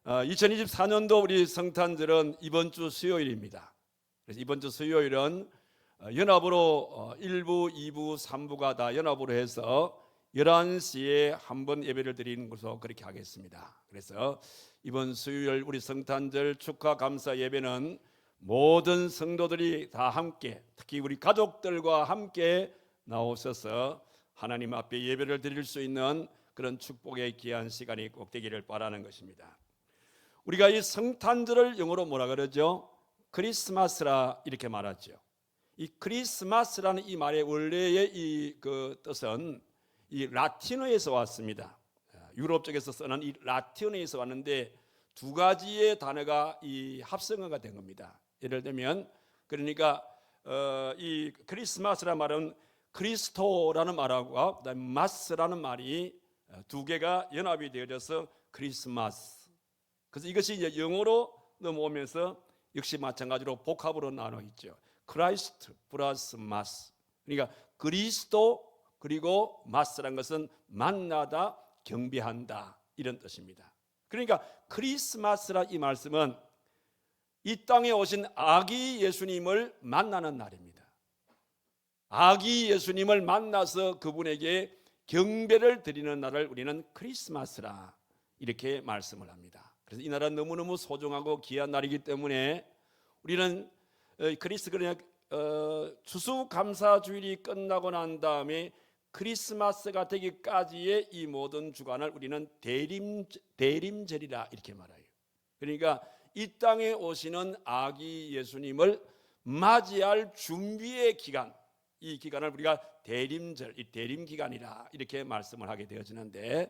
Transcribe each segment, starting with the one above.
2024년도 우리 성탄절은 이번 주 수요일입니다. 그래서 이번 주 수요일은 연합으로 1부, 2부, 3부가 다 연합으로 해서 11시에 한 번 예배를 드리는 것으로 그렇게 하겠습니다. 그래서 이번 수요일 우리 성탄절 축하 감사 예배는 모든 성도들이 다 함께, 특히 우리 가족들과 함께 나오셔서 하나님 앞에 예배를 드릴 수 있는 그런 축복의 귀한 시간이 꼭 되기를 바라는 것입니다. 우리가 이 성탄절을 영어로 뭐라 그러죠? 크리스마스라 이렇게 말하죠. 이 크리스마스라는 이 말의 원래의 이 뜻은 이 라틴어에서 왔습니다. 유럽 쪽에서 쓰는 이 라틴어에서 왔는데 두 가지의 단어가 이 합성어가 된 겁니다. 예를 들면 그러니까 이 크리스마스라는 말은 크리스토라는 말하고 그다음에 마스라는 말이 두 개가 연합이 되어져서 크리스마스. 그래서 이것이 이제 영어로 넘어오면서 역시 마찬가지로 복합으로 나눠 있죠. 크라이스트 플러스 마스. 그러니까 그리스도 그리고 마스라는 것은 만나다, 경배한다 이런 뜻입니다. 그러니까 크리스마스라 이 말씀은 이 땅에 오신 아기 예수님을 만나는 날입니다. 아기 예수님을 만나서 그분에게 경배를 드리는 날을 우리는 크리스마스라 이렇게 말씀을 합니다. 그래서 이 날은 너무너무 소중하고 귀한 날이기 때문에 우리는 추수감사주일이 끝나고 난 다음에 크리스마스가 되기까지의 이 모든 주간을 우리는 대림절이라 이렇게 말해요. 그러니까 이 땅에 오시는 아기 예수님을 맞이할 준비의 기간, 이 기간을 우리가 대림절, 이 대림기간이라 이렇게 말씀을 하게 되어지는데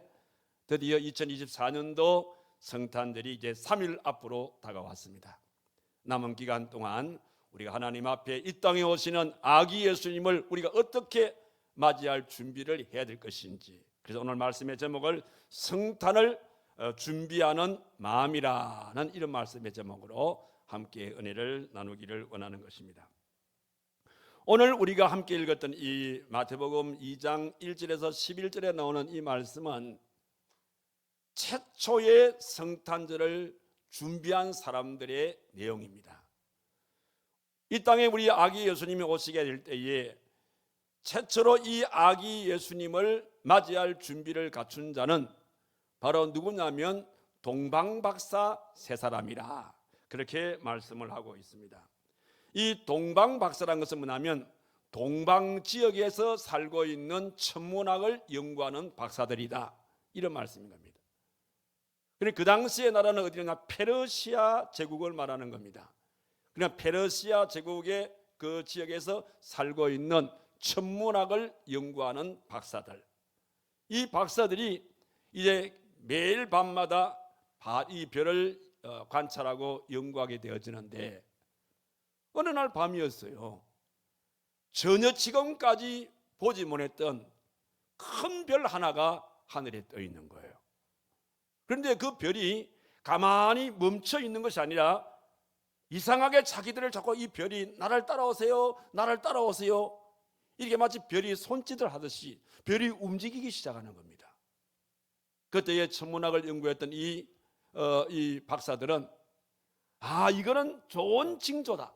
드디어 2024년도 성탄절이 이제 3일 앞으로 다가왔습니다. 남은 기간 동안 우리가 하나님 앞에 이 땅에 오시는 아기 예수님을 우리가 어떻게 맞이할 준비를 해야 될 것인지, 그래서 오늘 말씀의 제목을 성탄을 준비하는 마음이라는 이런 말씀의 제목으로 함께 은혜를 나누기를 원하는 것입니다. 오늘 우리가 함께 읽었던 이 마태복음 2장 1절에서 11절에 나오는 이 말씀은 최초의 성탄절을 준비한 사람들의 내용입니다. 이 땅에 우리 아기 예수님이 오시게 될 때에 최초로 이 아기 예수님을 맞이할 준비를 갖춘 자는 바로 누구냐면 동방박사 세 사람이라 그렇게 말씀을 하고 있습니다. 이 동방박사라는 것은 뭐냐면 동방지역에서 살고 있는 천문학을 연구하는 박사들이다 이런 말씀인 겁니다. 그 당시의 나라는 어디냐? 페르시아 제국을 말하는 겁니다. 그냥 페르시아 제국의 그 지역에서 살고 있는 천문학을 연구하는 박사들. 이 박사들이 이제 매일 밤마다 이 별을 관찰하고 연구하게 되어지는데 어느 날 밤이었어요. 전혀 지금까지 보지 못했던 큰 별 하나가 하늘에 떠 있는 거예요. 그런데 그 별이 가만히 멈춰 있는 것이 아니라 이상하게 자기들을 자꾸 이 별이 나를 따라오세요, 나를 따라오세요 이렇게 마치 별이 손짓을 하듯이 별이 움직이기 시작하는 겁니다. 그때의 천문학을 연구했던 이 박사들은 이거는 좋은 징조다.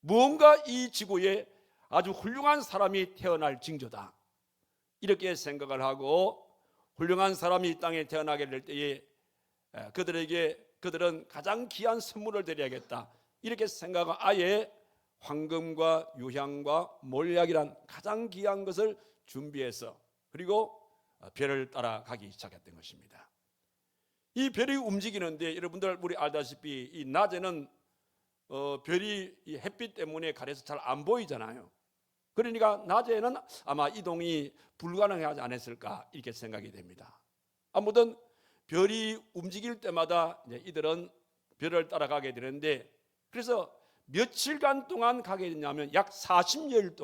뭔가 이 지구에 아주 훌륭한 사람이 태어날 징조다. 이렇게 생각을 하고 훌륭한 사람이 이 땅에 태어나게 될 때에 그들은 가장 귀한 선물을 드려야겠다. 이렇게 생각하고 아예 황금과 유향과 몰약이란 가장 귀한 것을 준비해서 그리고 별을 따라가기 시작했던 것입니다. 이 별이 움직이는데 여러분들 우리 알다시피 이 낮에는 별이 이 햇빛 때문에 가려서 잘 안 보이잖아요. 그러니까 낮에는 아마 이동이 불가능하지 않았을까 이렇게 생각이 됩니다. 아무튼 별이 움직일 때마다 이들은 별을 따라가게 되는데 그래서 며칠간 동안 가게 되냐면 약 40여일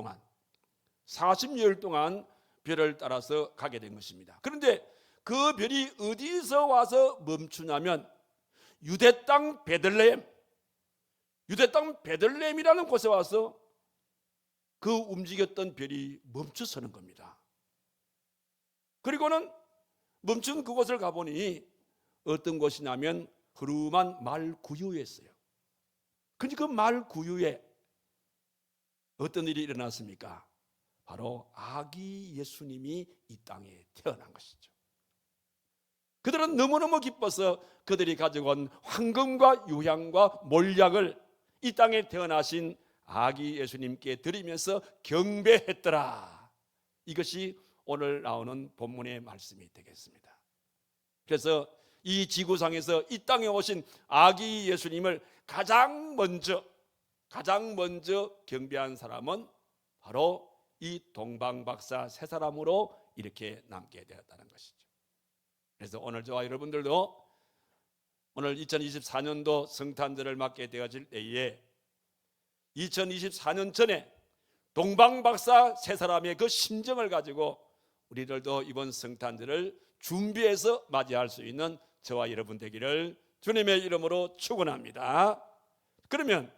동안 별을 따라서 가게 된 것입니다. 그런데 그 별이 어디서 와서 멈추냐면 유대 땅 베들레헴이라는 곳에 와서 그 움직였던 별이 멈춰서는 겁니다. 그리고는 멈춘 그곳을 가보니 어떤 곳이냐면 흐름한 말 구유였어요. 근데 그 말 구유에 어떤 일이 일어났습니까? 바로 아기 예수님이 이 땅에 태어난 것이죠. 그들은 너무너무 기뻐서 그들이 가지고 온 황금과 유향과 몰약을 이 땅에 태어나신 아기 예수님께 드리면서 경배했더라. 이것이 오늘 나오는 본문의 말씀이 되겠습니다. 그래서 이 지구상에서 이 땅에 오신 아기 예수님을 가장 먼저 경배한 사람은 바로 이 동방박사 세 사람으로 이렇게 남게 되었다는 것이죠. 그래서 오늘 저와 여러분들도 오늘 2024년도 성탄절을 맞게 되어질 때에 2024년 전에 동방박사 세 사람의 그 심정을 가지고 우리들도 이번 성탄절을 준비해서 맞이할 수 있는 저와 여러분 되기를 주님의 이름으로 축원합니다. 그러면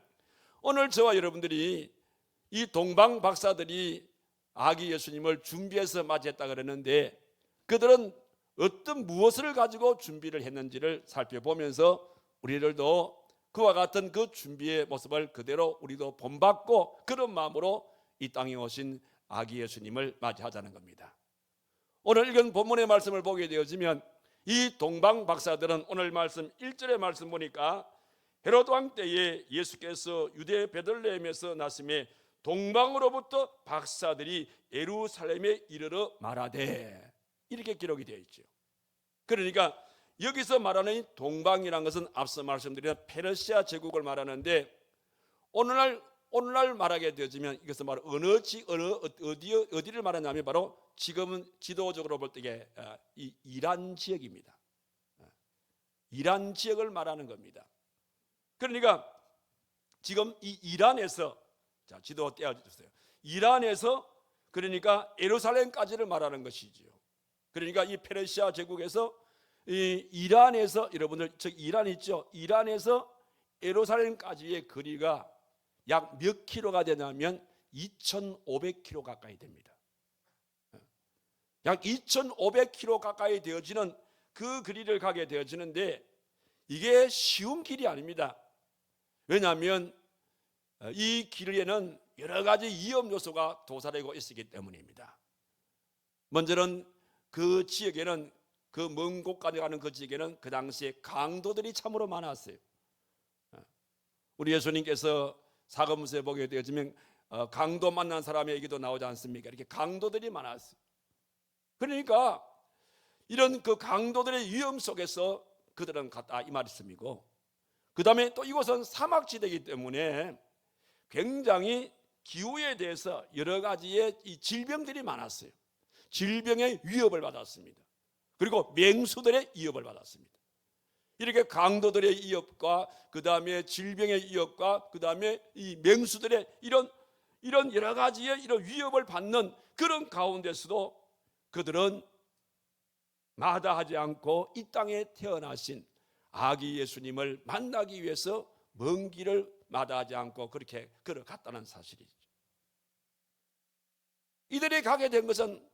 오늘 저와 여러분들이 이 동방박사들이 아기 예수님을 준비해서 맞이했다 그러는데 그들은 어떤 무엇을 가지고 준비를 했는지를 살펴보면서 우리들도 그와 같은 그 준비의 모습을 그대로 우리도 본받고 그런 마음으로 이 땅에 오신 아기 예수님을 맞이하자는 겁니다. 오늘 읽은 본문의 말씀을 보게 되어지면 이 동방 박사들은 오늘 말씀 1절의 말씀 보니까 헤로드 왕 때에 예수께서 유대 베들레헴에서 나심에 동방으로부터 박사들이 예루살렘에 이르러 말하되 이렇게 기록이 되어 있죠. 그러니까 여기서 말하는 이 동방이라는 것은 앞서 말씀드린 페르시아 제국을 말하는데 오늘날 말하게 되어지면 이것은 바로 어디를 말하냐면 바로 지금은 지도적으로 볼 때 이 이란 지역입니다. 이란 지역을 말하는 겁니다. 그러니까 지금 이 이란에서 자 지도 떼어주세요. 이란에서 그러니까 예루살렘까지를 말하는 것이지요. 그러니까 이 페르시아 제국에서 이 이란에서 여러분들 저 이란 있죠? 이란에서 예루살렘까지의 거리가 약 몇 킬로가 되냐면 2,500킬로 가까이 됩니다. 약 2,500킬로 가까이 되어지는 그 거리를 가게 되어지는데 이게 쉬운 길이 아닙니다. 왜냐하면 이 길에는 여러 가지 위험 요소가 도사리고 있었기 때문입니다. 먼저는 그 지역에는 그 먼 곳까지 가는 그 지역에는 그 당시에 강도들이 참으로 많았어요. 우리 예수님께서 사도행전에 보게 되어지면 강도 만난 사람의 얘기도 나오지 않습니까? 이렇게 강도들이 많았어요. 그러니까 이런 그 강도들의 위험 속에서 그들은 갔다 이 말씀이고, 그 다음에 또 이곳은 사막지대이기 때문에 굉장히 기후에 대해서 여러 가지의 이 질병들이 많았어요. 질병의 위협을 받았습니다. 그리고 맹수들의 위협을 받았습니다. 이렇게 강도들의 위협과 그 다음에 질병의 위협과 그 다음에 이 맹수들의 이런 여러 가지의 이런 위협을 받는 그런 가운데서도 그들은 마다하지 않고 이 땅에 태어나신 아기 예수님을 만나기 위해서 먼 길을 마다하지 않고 그렇게 걸어갔다는 사실이죠. 이들이 가게 된 것은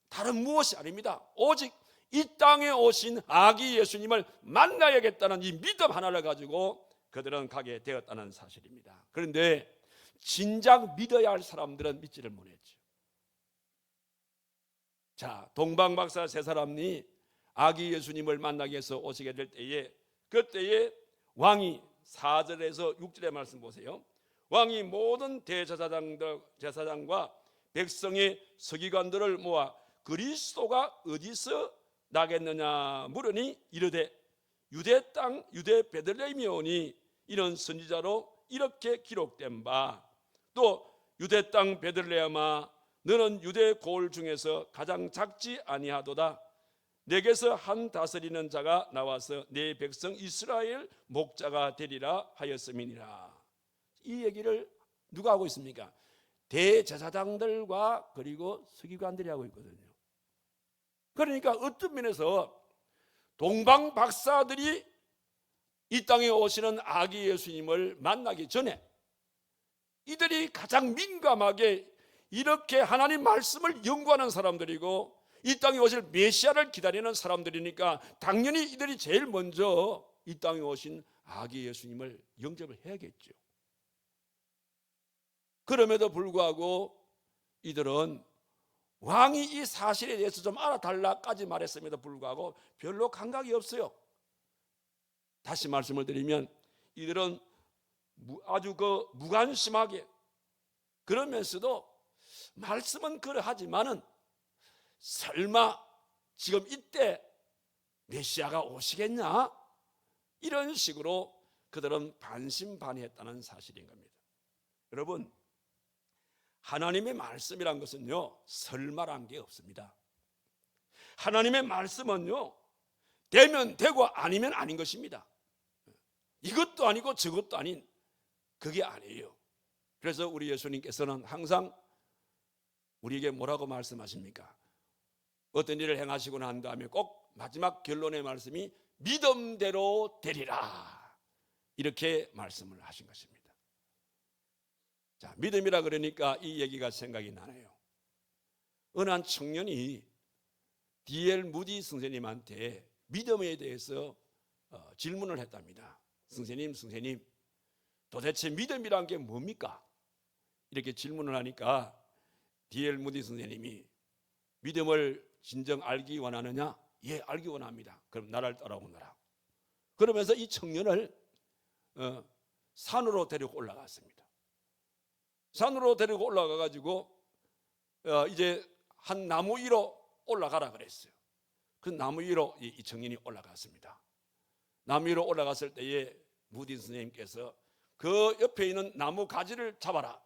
다른 무엇이 아닙니다. 오직 이 땅에 오신 아기 예수님을 만나야겠다는 이 믿음 하나를 가지고 그들은 가게 되었다는 사실입니다. 그런데 진작 믿어야 할 사람들은 믿지를 못했죠. 자, 동방박사 세 사람이 아기 예수님을 만나기 위해서 오시게 될 때에 그때에 왕이 4절에서 6절의 말씀 보세요. 왕이 모든 제사장과 백성의 서기관들을 모아 그리스도가 어디서 나겠느냐 물으니 이르되 유대 땅 유대 베들레헴이 오니 이런 선지자로 이렇게 기록된 바 또 유대 땅 베들레헴아 너는 유대 고을 중에서 가장 작지 아니하도다 내게서 한 다스리는 자가 나와서 내 백성 이스라엘 목자가 되리라 하였음이니라. 이 얘기를 누가 하고 있습니까? 대제사장들과 그리고 서기관들이 하고 있거든요. 그러니까 어떤 면에서 동방 박사들이 이 땅에 오시는 아기 예수님을 만나기 전에 이들이 가장 민감하게 이렇게 하나님 말씀을 연구하는 사람들이고 이 땅에 오실 메시아를 기다리는 사람들이니까 당연히 이들이 제일 먼저 이 땅에 오신 아기 예수님을 영접을 해야겠죠. 그럼에도 불구하고 이들은 왕이 이 사실에 대해서 좀 알아달라까지 말했음에도 불구하고 별로 감각이 없어요. 다시 말씀을 드리면 이들은 아주 무관심하게, 그러면서도 말씀은 그러하지만은 설마 지금 이때 메시아가 오시겠냐? 이런 식으로 그들은 반신반의했다는 사실인 겁니다. 여러분, 하나님의 말씀이란 것은요, 설마란 게 없습니다. 하나님의 말씀은요, 되면 되고 아니면 아닌 것입니다. 이것도 아니고 저것도 아닌, 그게 아니에요. 그래서 우리 예수님께서는 항상 우리에게 뭐라고 말씀하십니까? 어떤 일을 행하시고 난 다음에 꼭 마지막 결론의 말씀이 믿음대로 되리라, 이렇게 말씀을 하신 것입니다. 자, 믿음이라 그러니까 이 얘기가 생각이 나네요. 어느 한 청년이 D.L. 무디 선생님한테 믿음에 대해서 질문을 했답니다. 선생님, 도대체 믿음이란 게 뭡니까? 이렇게 질문을 하니까 D.L. 무디 선생님이 믿음을 진정 알기 원하느냐? 예, 알기 원합니다. 그럼 나를 따라오너라. 그러면서 이 청년을 산으로 데리고 올라갔습니다. 산으로 데리고 올라가 가지고 이제 한 나무 위로 올라가라 그랬어요. 그 나무 위로 이 청년이 올라갔습니다. 나무 위로 올라갔을 때에 무디 선생님께서 그 옆에 있는 나무 가지를 잡아라,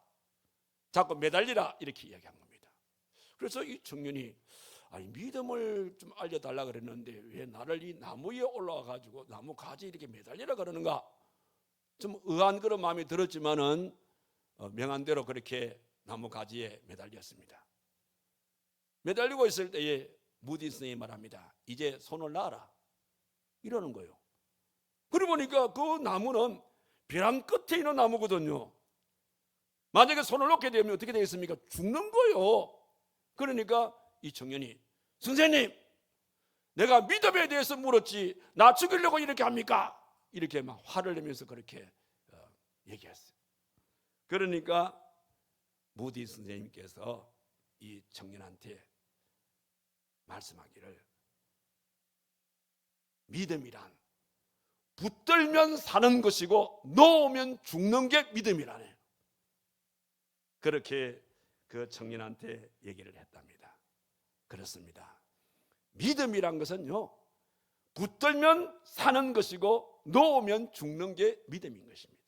잡고 매달리라, 이렇게 이야기한 겁니다. 그래서 이 청년이 믿음을 좀 알려달라 그랬는데 왜 나를 이 나무 위에 올라와 가지고 나무 가지 이렇게 매달리라 그러는가, 좀 의아한 그런 마음이 들었지만은 명한 대로 그렇게 나무 가지에 매달렸습니다. 매달리고 있을 때에 무디 선생님이 말합니다. 이제 손을 놔라, 이러는 거예요. 그러고 보니까 그 나무는 벼랑 끝에 있는 나무거든요. 만약에 손을 놓게 되면 어떻게 되겠습니까? 죽는 거예요. 그러니까 이 청년이, 선생님, 내가 믿음에 대해서 물었지 나 죽이려고 이렇게 합니까? 이렇게 막 화를 내면서 그렇게 얘기했어요. 그러니까 무디 선생님께서 이 청년한테 말씀하기를, 믿음이란 붙들면 사는 것이고 놓으면 죽는 게 믿음이라네. 그렇게 그 청년한테 얘기를 했답니다. 그렇습니다. 믿음이란 것은요, 붙들면 사는 것이고 놓으면 죽는 게 믿음인 것입니다.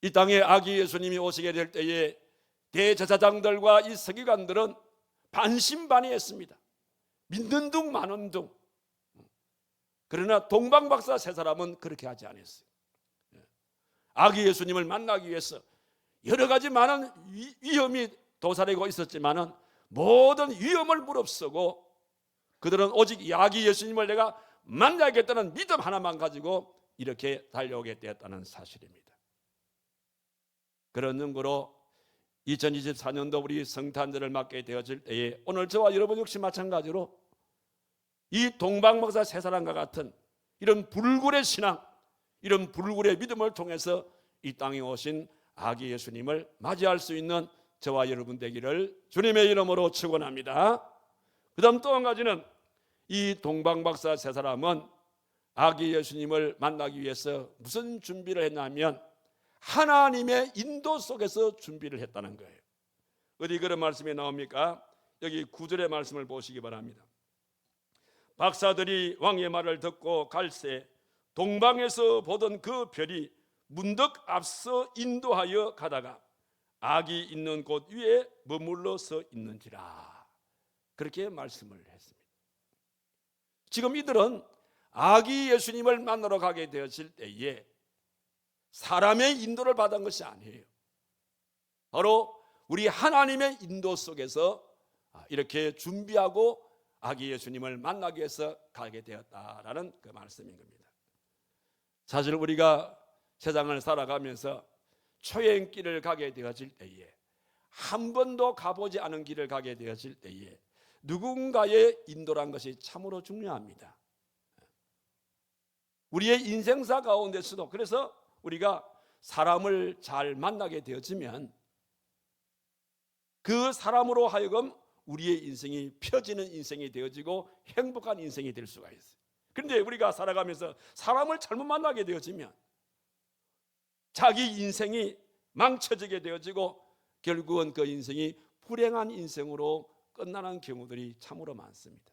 이 땅에 아기 예수님이 오시게 될 때에 대제사장들과 이 서기관들은 반신반의했습니다. 믿는 둥 마는 둥. 그러나 동방박사 세 사람은 그렇게 하지 않았어요. 아기 예수님을 만나기 위해서 여러 가지 많은 위험이 도사리고 있었지만은 모든 위험을 무릅쓰고 그들은 오직 이 아기 예수님을 내가 만나겠다는 믿음 하나만 가지고 이렇게 달려오게 되었다는 사실입니다. 그런 능구로 2024년도 우리 성탄절을 맞게 되어질 때에 오늘 저와 여러분 역시 마찬가지로 이 동방박사 세 사람과 같은 이런 불굴의 신앙, 이런 불굴의 믿음을 통해서 이 땅에 오신 아기 예수님을 맞이할 수 있는 저와 여러분 되기를 주님의 이름으로 축원합니다. 그 다음 또 한 가지는 이 동방박사 세 사람은 아기 예수님을 만나기 위해서 무슨 준비를 했냐면 하나님의 인도 속에서 준비를 했다는 거예요. 어디 그런 말씀이 나옵니까? 여기 9절의 말씀을 보시기 바랍니다. 박사들이 왕의 말을 듣고 갈새 동방에서 보던 그 별이 문득 앞서 인도하여 가다가 아기 있는 곳 위에 머물러 서 있는지라, 그렇게 말씀을 했습니다. 지금 이들은 아기 예수님을 만나러 가게 되었을 때에 사람의 인도를 받은 것이 아니에요. 바로 우리 하나님의 인도 속에서 이렇게 준비하고 아기 예수님을 만나기 위해서 가게 되었다라는 그 말씀인 겁니다. 사실 우리가 세상을 살아가면서 초행길을 가게 되어질 때에 한 번도 가보지 않은 길을 가게 되어질 때에 누군가의 인도란 것이 참으로 중요합니다. 우리의 인생사 가운데서도 그래서 우리가 사람을 잘 만나게 되어지면 그 사람으로 하여금 우리의 인생이 펴지는 인생이 되어지고 행복한 인생이 될 수가 있어요. 그런데 우리가 살아가면서 사람을 잘못 만나게 되어지면 자기 인생이 망쳐지게 되어지고 결국은 그 인생이 불행한 인생으로 끝나는 경우들이 참으로 많습니다.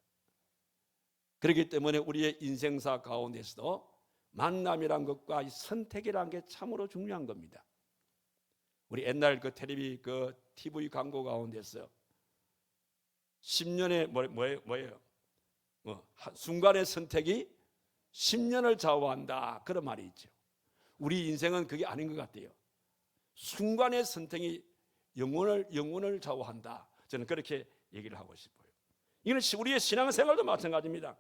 그렇기 때문에 우리의 인생사 가운데서도 만남이란 것과 선택이란 게 참으로 중요한 겁니다. 우리 옛날 그 텔레비 그 TV 광고 가운데서 10년의 뭐예요? 순간의 선택이 10년을 좌우한다 그런 말이 있죠. 우리 인생은 그게 아닌 것 같아요. 순간의 선택이 영혼을 좌우한다. 저는 그렇게 얘기를 하고 싶어요. 이건 우리의 신앙생활도 마찬가지입니다.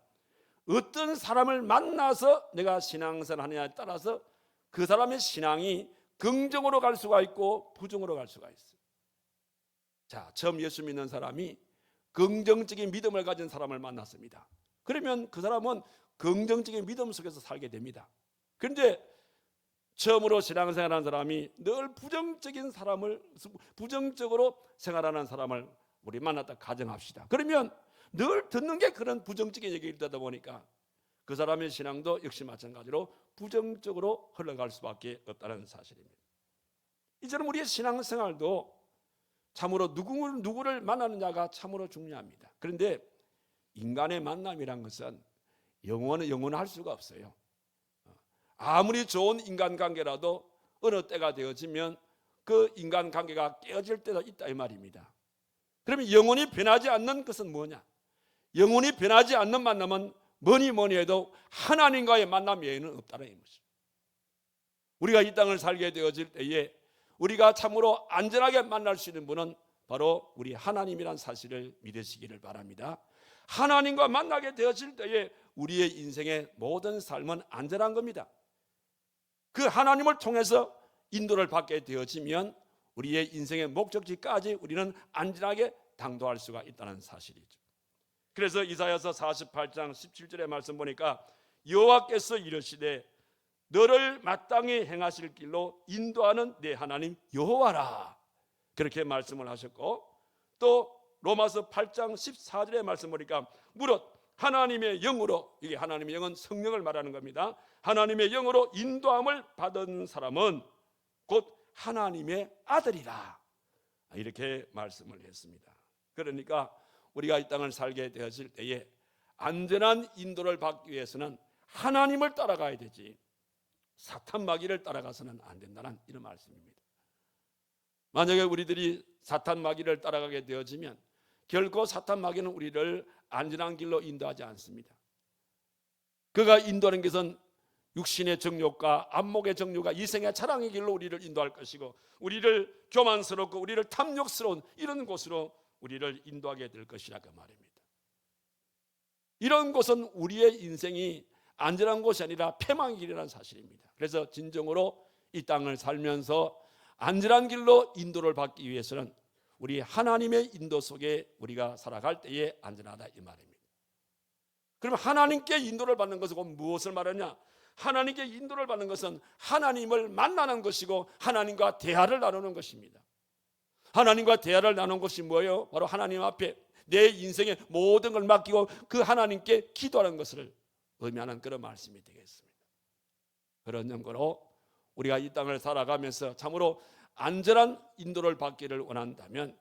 어떤 사람을 만나서 내가 신앙생활 하느냐에 따라서 그 사람의 신앙이 긍정으로 갈 수가 있고 부정으로 갈 수가 있어요. 자, 처음 예수 믿는 사람이 긍정적인 믿음을 가진 사람을 만났습니다. 그러면 그 사람은 긍정적인 믿음 속에서 살게 됩니다. 그런데 처음으로 신앙생활하는 사람이 늘 부정적으로 생활하는 사람을 우리 만났다 가정합시다. 그러면 늘 듣는 게 그런 부정적인 얘기를 듣다 보니까 그 사람의 신앙도 역시 마찬가지로 부정적으로 흘러갈 수밖에 없다는 사실입니다. 이처럼 우리의 신앙생활도 참으로 누구를 만나느냐가 참으로 중요합니다. 그런데 인간의 만남이란 것은 영원할 수가 없어요. 아무리 좋은 인간관계라도 어느 때가 되어지면 그 인간관계가 깨어질 때가 있다 이 말입니다. 그러면 영원히 변하지 않는 것은 뭐냐? 영원히 변하지 않는 만남은 뭐니 해도 하나님과의 만남 외에는 없다는 것입니다. 우리가 이 땅을 살게 되어질 때에 우리가 참으로 안전하게 만날 수 있는 분은 바로 우리 하나님이란 사실을 믿으시기를 바랍니다. 하나님과 만나게 되어질 때에 우리의 인생의 모든 삶은 안전한 겁니다. 그 하나님을 통해서 인도를 받게 되어지면 우리의 인생의 목적지까지 우리는 안전하게 당도할 수가 있다는 사실이죠. 그래서 이사야서 48장 17절의 말씀 보니까 여호와께서 이르시되 너를 마땅히 행하실 길로 인도하는 내 하나님 여호와라 그렇게 말씀을 하셨고, 또 로마서 8장 14절의 말씀 보니까 무릇 하나님의 영으로, 이게 하나님의 영은 성령을 말하는 겁니다. 하나님의 영으로 인도함을 받은 사람은 곧 하나님의 아들이라 이렇게 말씀을 했습니다. 그러니까 우리가 이 땅을 살게 되었을 때에 안전한 인도를 받기 위해서는 하나님을 따라가야 되지 사탄 마귀를 따라가서는 안 된다는 이런 말씀입니다. 만약에 우리들이 사탄 마귀를 따라가게 되어지면 결코 사탄 마귀는 우리를 안전한 길로 인도하지 않습니다. 그가 인도하는 것은 육신의 정욕과 안목의 정욕과 이생의 자랑의 길로 우리를 인도할 것이고, 우리를 교만스럽고 우리를 탐욕스러운 이런 곳으로 우리를 인도하게 될 것이라 그 말입니다. 이런 곳은 우리의 인생이 안전한 곳이 아니라 패망의 길이라는 사실입니다. 그래서 진정으로 이 땅을 살면서 안전한 길로 인도를 받기 위해서는 우리 하나님의 인도 속에 우리가 살아갈 때에 안전하다 이 말입니다. 그럼 하나님께 인도를 받는 것은 무엇을 말하냐? 하나님께 인도를 받는 것은 하나님을 만나는 것이고 하나님과 대화를 나누는 것입니다. 하나님과 대화를 나누는 것이 뭐예요? 바로 하나님 앞에 내 인생의 모든 걸 맡기고 그 하나님께 기도하는 것을 의미하는 그런 말씀이 되겠습니다. 그런 연고로 우리가 이 땅을 살아가면서 참으로 안전한 인도를 받기를 원한다면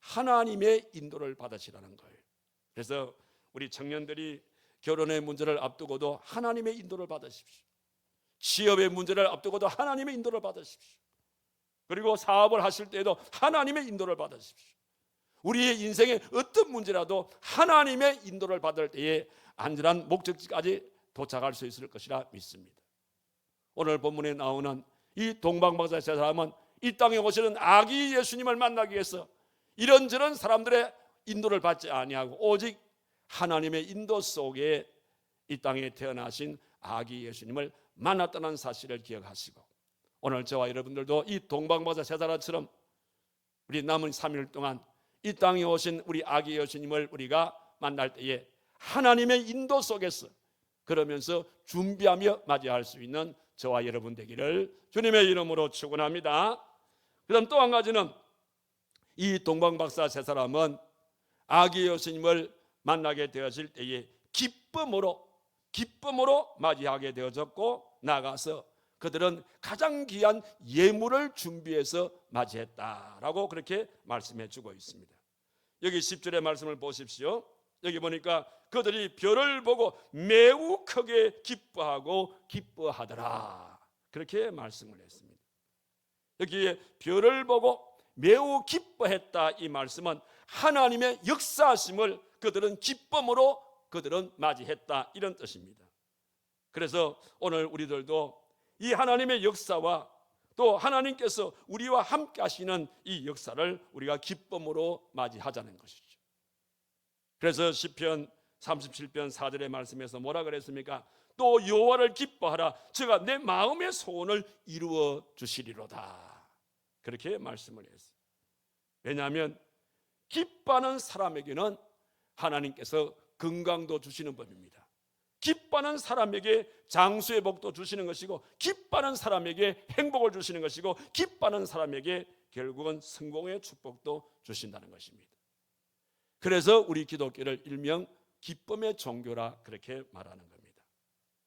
하나님의 인도를 받으시라는 거예요. 그래서 우리 청년들이 결혼의 문제를 앞두고도 하나님의 인도를 받으십시오. 취업의 문제를 앞두고도 하나님의 인도를 받으십시오. 그리고 사업을 하실 때에도 하나님의 인도를 받으십시오. 우리의 인생의 어떤 문제라도 하나님의 인도를 받을 때에 안전한 목적지까지 도착할 수 있을 것이라 믿습니다. 오늘 본문에 나오는 이 동방박사 세 사람은 이 땅에 오시는 아기 예수님을 만나기 위해서 이런저런 사람들의 인도를 받지 아니하고 오직 하나님의 인도 속에 이 땅에 태어나신 아기 예수님을 만났다는 사실을 기억하시고, 오늘 저와 여러분들도 이 동방박사 세 사람처럼 우리 남은 3일 동안 이 땅에 오신 우리 아기 예수님을 우리가 만날 때에 하나님의 인도 속에서 그러면서 준비하며 맞이할 수 있는 저와 여러분 되기를 주님의 이름으로 축원합니다. 그다음 또 한 가지는 이 동방박사 세 사람은 아기 예수님을 만나게 되었을 때에 기쁨으로 맞이하게 되어졌고, 나가서 그들은 가장 귀한 예물을 준비해서 맞이했다라고 그렇게 말씀해 주고 있습니다. 여기 10절의 말씀을 보십시오. 여기 보니까 그들이 별을 보고 매우 크게 기뻐하더라, 그렇게 말씀을 했습니다. 여기에 별을 보고 매우 기뻐했다, 이 말씀은 하나님의 역사하심을 그들은 기쁨으로 그들은 맞이했다, 이런 뜻입니다. 그래서 오늘 우리들도 이 하나님의 역사와 또 하나님께서 우리와 함께 하시는 이 역사를 우리가 기쁨으로 맞이하자는 것이죠. 그래서 시편 37편 4절의 말씀에서 뭐라 그랬습니까? 또 여호와를 기뻐하라, 저가 내 마음의 소원을 이루어 주시리로다, 그렇게 말씀을 했어요. 왜냐하면 기뻐하는 사람에게는 하나님께서 건강도 주시는 법입니다. 기뻐하는 사람에게 장수의 복도 주시는 것이고, 기뻐하는 사람에게 행복을 주시는 것이고, 기뻐하는 사람에게 결국은 성공의 축복도 주신다는 것입니다. 그래서 우리 기독교를 일명 기쁨의 종교라 그렇게 말하는 겁니다.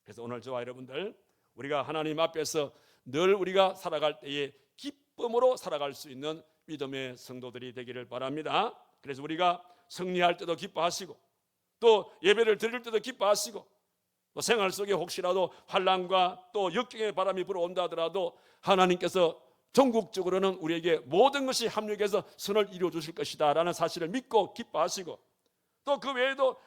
그래서 오늘 저와 여러분들, 우리가 하나님 앞에서 늘 우리가 살아갈 때에 기쁨으로 살아갈 수 있는 믿음의 성도들이 되기를 바랍니다. 그래서 우리가 승리할 때도 기뻐하시고, 또 예배를 드릴 때도 기뻐하시고, 또 생활 속에 혹시라도 환난과 또 역경의 바람이 불어온다 하더라도 하나님께서 전국적으로는 우리에게 모든 것이 합력해서 선을 이루어 주실 것이다 라는 사실을 믿고 기뻐하시고, 또 그 외에도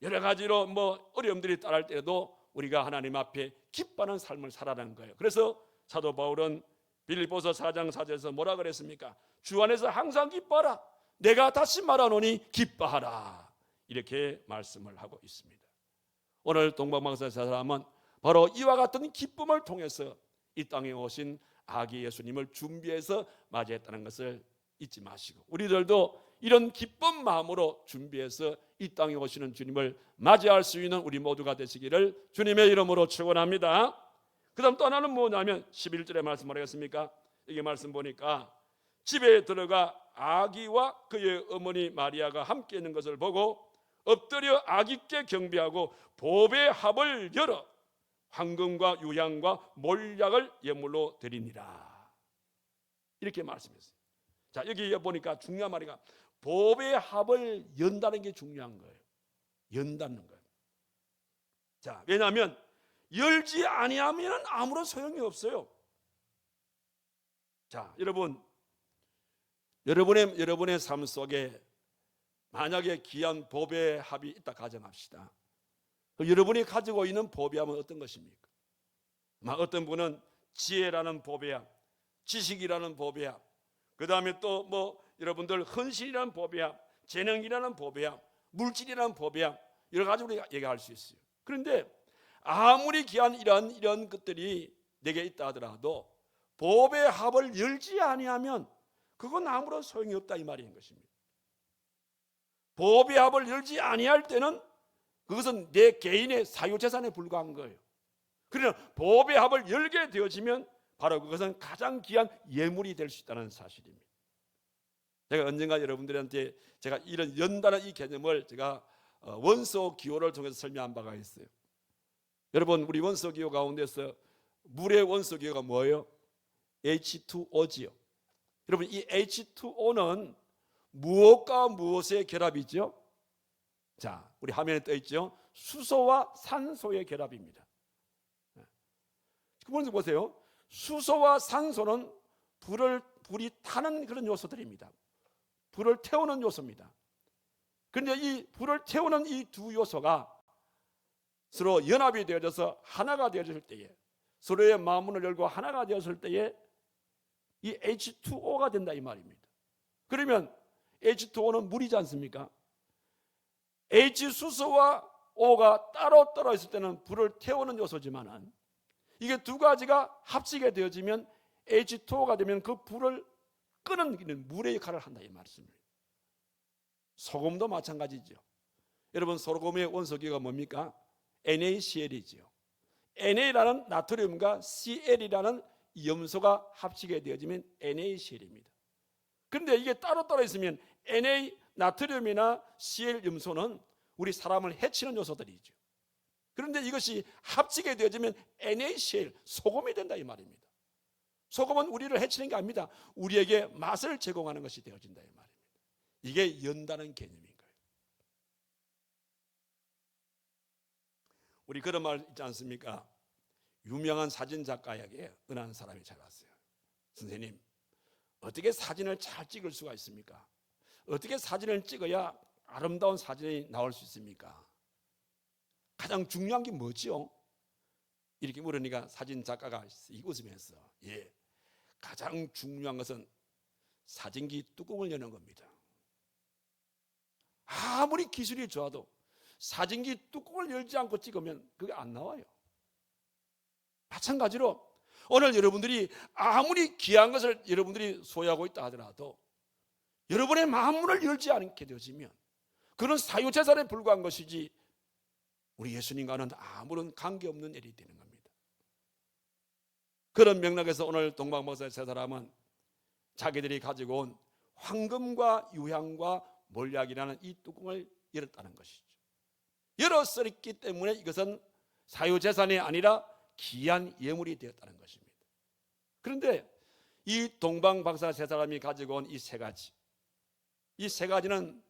여러 가지로 어려움들이 따를 때에도 우리가 하나님 앞에 기뻐하는 삶을 살아가는 거예요. 그래서 사도 바울은 빌립보서 4장 4절에서 뭐라 그랬습니까? 주 안에서 항상 기뻐하라, 내가 다시 말하노니 기뻐하라, 이렇게 말씀을 하고 있습니다. 오늘 동방박사 세 사람은 바로 이와 같은 기쁨을 통해서 이 땅에 오신 아기 예수님을 준비해서 맞이했다는 것을 잊지 마시고, 우리들도 이런 기쁜 마음으로 준비해서 이 땅에 오시는 주님을 맞이할 수 있는 우리 모두가 되시기를 주님의 이름으로 축원합니다. 그 다음 또 하나는 뭐냐면 11절의 말씀 뭐라겠습니까? 이게 말씀 보니까 집에 들어가 아기와 그의 어머니 마리아가 함께 있는 것을 보고 엎드려 아기께 경배하고 보배 합을 열어 황금과 유향과 몰약을 예물로 드리니라, 이렇게 말씀했어요. 자, 여기 보니까 중요한 말이가 보배 합을 연다는 게 중요한 거예요. 연다는 거예요. 자, 왜냐하면 열지 아니하면 아무런 소용이 없어요. 자, 여러분의 삶 속에 만약에 귀한 보배 합이 있다 가정합시다. 여러분이 가지고 있는 보배함은 어떤 것입니까? 어떤 분은 지혜라는 보배함, 지식이라는 보배함, 그 다음에 또 여러분들 헌신이라는 보배함, 재능이라는 보배함, 물질이라는 보배함, 여러 가지 우리가 얘기할 수 있어요. 그런데 아무리 귀한 이런 것들이 내게 있다 하더라도 보배 합을 열지 아니하면 그건 아무런 소용이 없다, 이 말인 것입니다. 보배 합을 열지 아니할 때는 그것은 내 개인의 사유재산에 불과한 거예요. 그러나 보배 합을 열게 되어지면 바로 그것은 가장 귀한 예물이 될 수 있다는 사실입니다. 제가 언젠가 여러분들한테 제가 이런 연다는 이 개념을 제가 원소 기호를 통해서 설명한 바가 있어요. 여러분, 우리 원소 기호 가운데서 물의 원소 기호가 뭐예요? H2O지요. 여러분, 이 H2O는 무엇과 무엇의 결합이죠? 자, 우리 화면에 떠 있죠? 수소와 산소의 결합입니다. 먼저 보세요. 수소와 산소는 불이 타는 그런 요소들입니다. 불을 태우는 요소입니다. 그런데 이 불을 태우는 이 두 요소가 서로 연합이 되어져서 하나가 되어질 때에, 서로의 마음문을 열고 하나가 되었을 때에 이 H2O가 된다, 이 말입니다. 그러면 H2O는 물이지 않습니까? H수소와 O가 따로 있을 때는 불을 태우는 요소지만 이게 두 가지가 합치게 되어지면 H2O가 되면 그 불을 끄는 물의 역할을 한다, 이 말씀입니다. 소금도 마찬가지죠. 여러분, 소금의 원소기가 뭡니까? NaCl이죠. Na라는 나트륨과 Cl이라는 염소가 합치게 되어지면 NaCl입니다. 그런데 이게 따로따로 있으면 Na 나트륨이나 Cl 염소는 우리 사람을 해치는 요소들이죠. 그런데 이것이 합치게 되어지면 NaCl, 소금이 된다 이 말입니다. 소금은 우리를 해치는 게 아닙니다. 우리에게 맛을 제공하는 것이 되어진다 이 말입니다. 이게 연다는 개념인 거예요. 우리 그런 말 있지 않습니까? 유명한 사진 작가에게 어느 한 사람이 찾아왔어요. 선생님, 어떻게 사진을 잘 찍을 수가 있습니까? 어떻게 사진을 찍어야 아름다운 사진이 나올 수 있습니까? 가장 중요한 게 뭐죠? 이렇게 물으니까 사진 작가가 웃으면서, 가장 중요한 것은 사진기 뚜껑을 여는 겁니다. 아무리 기술이 좋아도 사진기 뚜껑을 열지 않고 찍으면 그게 안 나와요. 마찬가지로 오늘 여러분들이 아무리 귀한 것을 여러분들이 소유하고 있다 하더라도 여러분의 마음문을 열지 않게 되어지면 그런 사유재산에 불과한 것이지 우리 예수님과는 아무런 관계없는 일이 되는 겁니다. 그런 맥락에서 오늘 동방목사의 세 사람은 자기들이 가지고 온 황금과 유향과 몰약이라는 이 뚜껑을 열었다는 것이죠. 열었기 때문에 이것은 사유재산이 아니라 귀한 예물이 되었다는 것입니다. 그런데 이 동방박사 세 사람이 가지고 온 이 세 가지, 이 세 가지는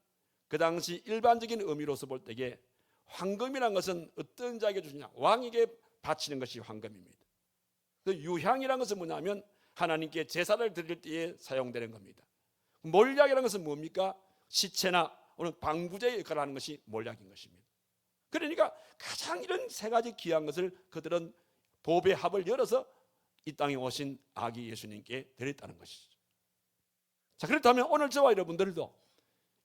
그 당시 일반적인 의미로서 볼 때에 황금이라는 것은 어떤 자에게 주냐? 왕에게 바치는 것이 황금입니다. 유향이라는 것은 뭐냐면 하나님께 제사를 드릴 때에 사용되는 겁니다. 몰약이라는 것은 뭡니까? 시체나 오늘 방부제의 역할을 하는 것이 몰약인 것입니다. 그러니까 가장 이런 세 가지 귀한 것을 그들은 보배 합을 열어서 이 땅에 오신 아기 예수님께 드렸다는 것이죠. 자, 그렇다면 오늘 저와 여러분들도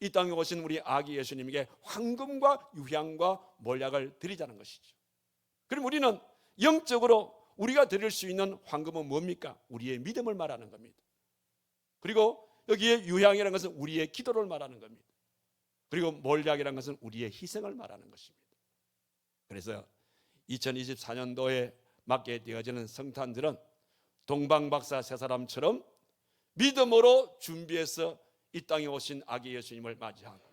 이 땅에 오신 우리 아기 예수님에게 황금과 유향과 몰약을 드리자는 것이죠. 그럼 우리는 영적으로 우리가 드릴 수 있는 황금은 뭡니까? 우리의 믿음을 말하는 겁니다. 그리고 여기에 유향이라는 것은 우리의 기도를 말하는 겁니다. 그리고 몰약이라는 것은 우리의 희생을 말하는 것입니다. 그래서 2024년도에 맞게 되어지는 성탄절은 동방박사 세 사람처럼 믿음으로 준비해서 이 땅에 오신 아기 예수님을 맞이하고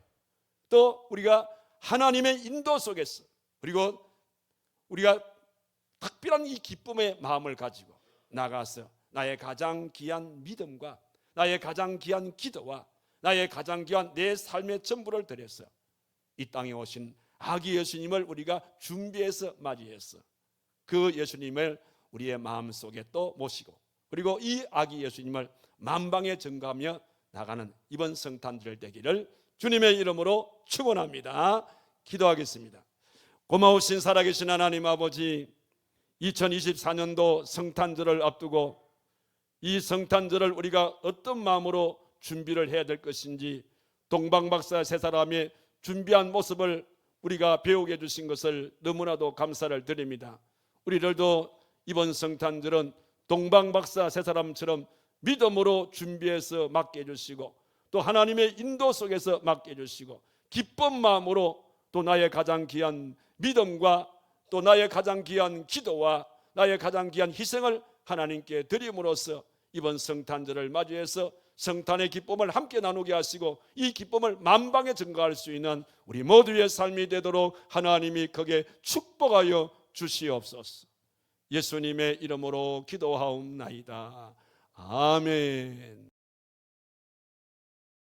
또 우리가 하나님의 인도 속에서 그리고 우리가 특별한 이 기쁨의 마음을 가지고 나가서 나의 가장 귀한 믿음과 나의 가장 귀한 기도와 나의 가장 귀한 내 삶의 전부를 드려서 이 땅에 오신 아기 예수님을 우리가 준비해서 맞이해서 그 예수님을 우리의 마음속에 또 모시고 그리고 이 아기 예수님을 만방에 전가하며 나가는 이번 성탄절 되기를 주님의 이름으로 축원합니다. 기도하겠습니다. 고마우신 살아계신 하나님 아버지, 2024년도 성탄절을 앞두고 이 성탄절을 우리가 어떤 마음으로 준비를 해야 될 것인지 동방박사 세 사람의 준비한 모습을 우리가 배우게 해주신 것을 너무나도 감사를 드립니다. 우리들도 이번 성탄절은 동방박사 세 사람처럼 믿음으로 준비해서 맡게 해주시고 또 하나님의 인도 속에서 맡게 해주시고 기쁜 마음으로 또 나의 가장 귀한 믿음과 또 나의 가장 귀한 기도와 나의 가장 귀한 희생을 하나님께 드림으로써 이번 성탄절을 맞이해서 성탄의 기쁨을 함께 나누게 하시고 이 기쁨을 만방에 전가할 수 있는 우리 모두의 삶이 되도록 하나님이 거기에 축복하여 주시옵소서. 예수님의 이름으로 기도하옵나이다. 아멘.